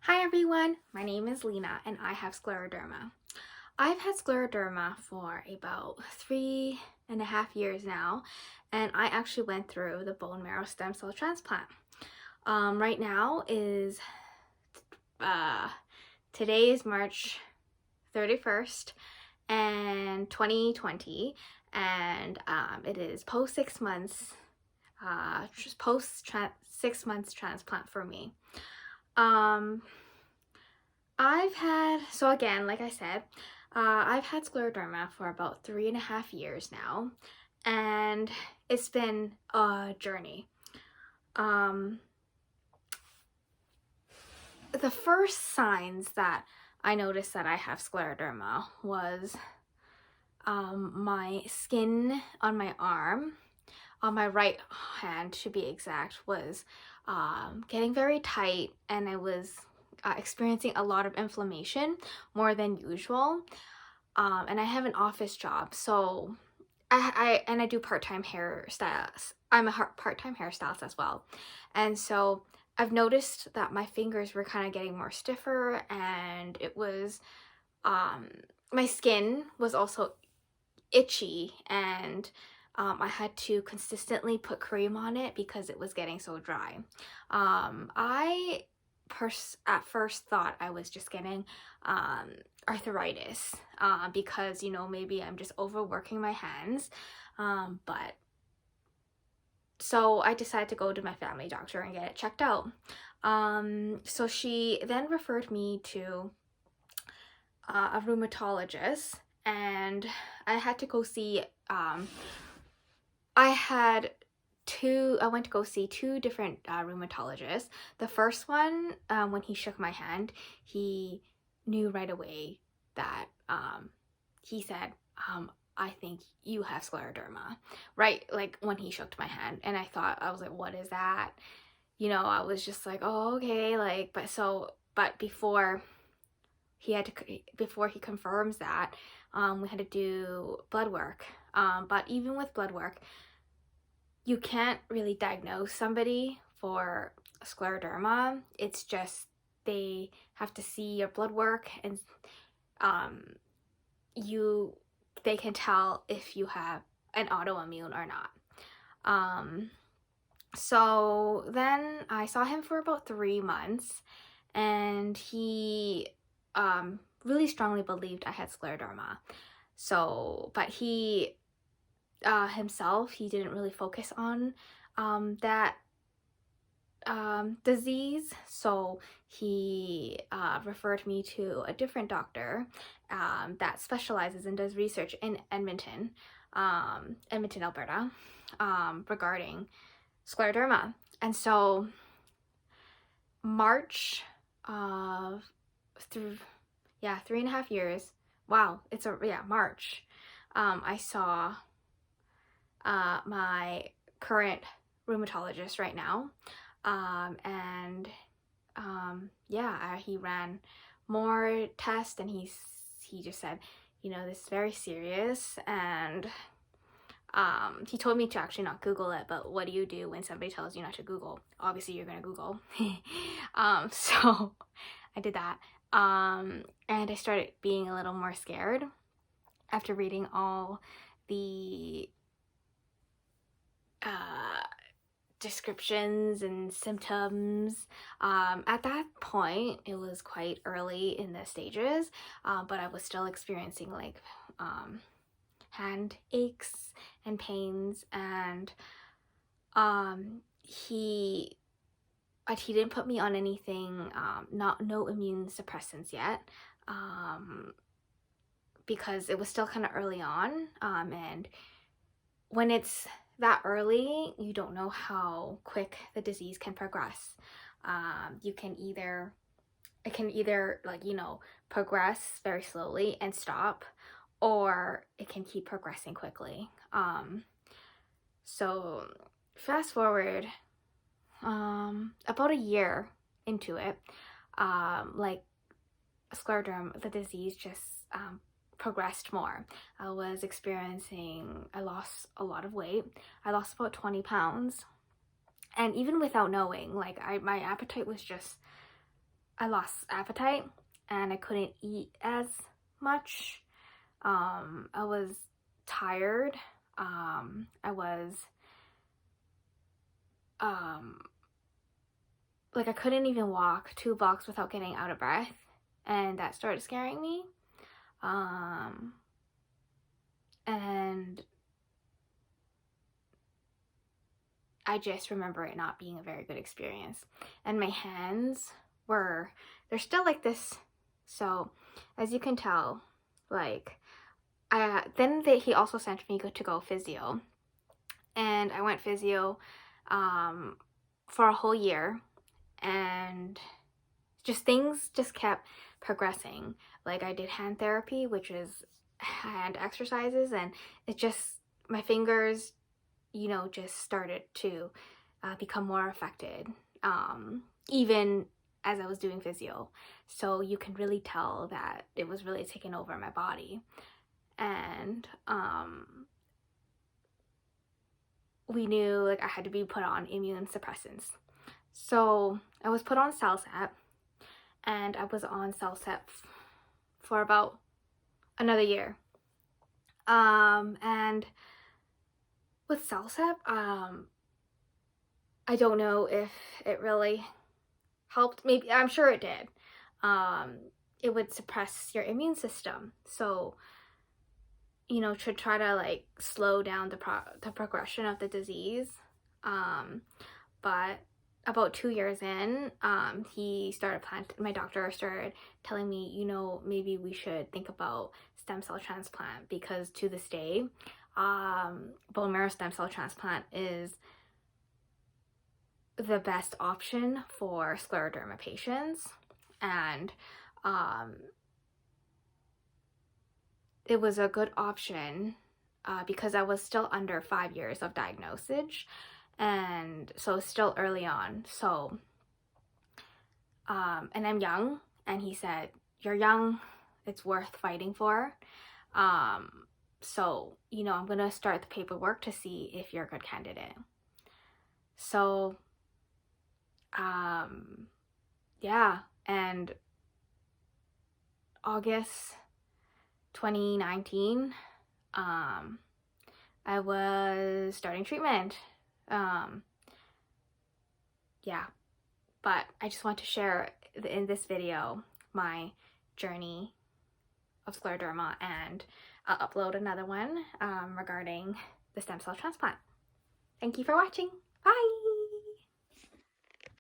Hi everyone, my name is Lyna and I have scleroderma. I've had scleroderma for about 3.5 years now, and I actually went through the bone marrow stem cell transplant. Right now is, today is March 31st and 2020, and it is post 6 months, post 6 months transplant for me. I've had, so again, like I said, I've had scleroderma for about 3.5 years now, and it's been a journey. The first signs that I noticed that I have scleroderma was my skin on my arm, on my right hand to be exact, was getting very tight, and I was experiencing a lot of inflammation, more than usual. And I have an office job, so I do part-time hairstyles. I'm a part-time hairstylist as well, and so I've noticed that my fingers were kind of getting more stiffer, and it was my skin was also itchy, and I had to consistently put cream on it because it was getting so dry. I at first thought I was just getting arthritis because, you know, maybe I'm just overworking my hands. But so I decided to go to my family doctor and get it checked out. So she then referred me to a rheumatologist, and I had to go see, I went to go see two different rheumatologists. The first one, when he shook my hand, he knew right away that, he said, I think you have scleroderma, right? Like when he shook my hand, and I was like, what is that? You know, I was just like, oh, okay, like, but before he confirms that, we had to do blood work. But even with blood work, you can't really diagnose somebody for scleroderma. It's just they have to see your blood work, and they can tell if you have an autoimmune or not. So then I saw him for about 3 months, and he really strongly believed I had scleroderma. So, but he himself, he didn't really focus on that disease, so he referred me to a different doctor that specializes and does research in Edmonton, Alberta, regarding scleroderma. And so March of 3.5 years. Wow, March. I saw my current rheumatologist right now, and he ran more tests, and he just said, you know, this is very serious, and he told me to actually not Google it, but what do you do when somebody tells you not to Google? Obviously you're gonna Google. So I did that, and I started being a little more scared after reading all the descriptions and symptoms. At that point, it was quite early in the stages, but I was still experiencing like hand aches and pains, and he didn't put me on anything, no immune suppressants yet, because it was still kind of early on, and when it's that early, you don't know how quick the disease can progress. It can either like, you know, progress very slowly and stop, or it can keep progressing quickly. So fast forward about a year into it, like scleroderma, the disease just progressed more. I lost a lot of weight. I lost about 20 pounds. And even without knowing, like my appetite was just I lost appetite and I couldn't eat as much. I was tired. I was like I couldn't even walk 2 blocks without getting out of breath, and that started scaring me. And I just remember it not being a very good experience. And my hands they're still like this. So as you can tell, like he also sent me to go physio, and I went physio for a whole year, and things just kept progressing. Like I did hand therapy, which is hand exercises, and it just, my fingers, you know, just started to become more affected, even as I was doing physio. So you can really tell that it was really taking over my body. And we knew like I had to be put on immune suppressants. So I was put on CellCept, and I was on CellCept for about another year. And with CellCept, I don't know if it really helped. Maybe, I'm sure it did. It would suppress your immune system. So, you know, to try to like slow down the progression of the disease. But about 2 years in, my doctor started telling me, you know, maybe we should think about stem cell transplant, because to this day, bone marrow stem cell transplant is the best option for scleroderma patients. And it was a good option because I was still under 5 years of diagnosis, and so still early on. So and I'm young, and he said, you're young, it's worth fighting for. So, you know, I'm gonna start the paperwork to see if you're a good candidate. So yeah, and August 2019, I was starting treatment. Yeah, but I just want to share in this video my journey of scleroderma, and I'll upload another one regarding the stem cell transplant. Thank you for watching. Bye!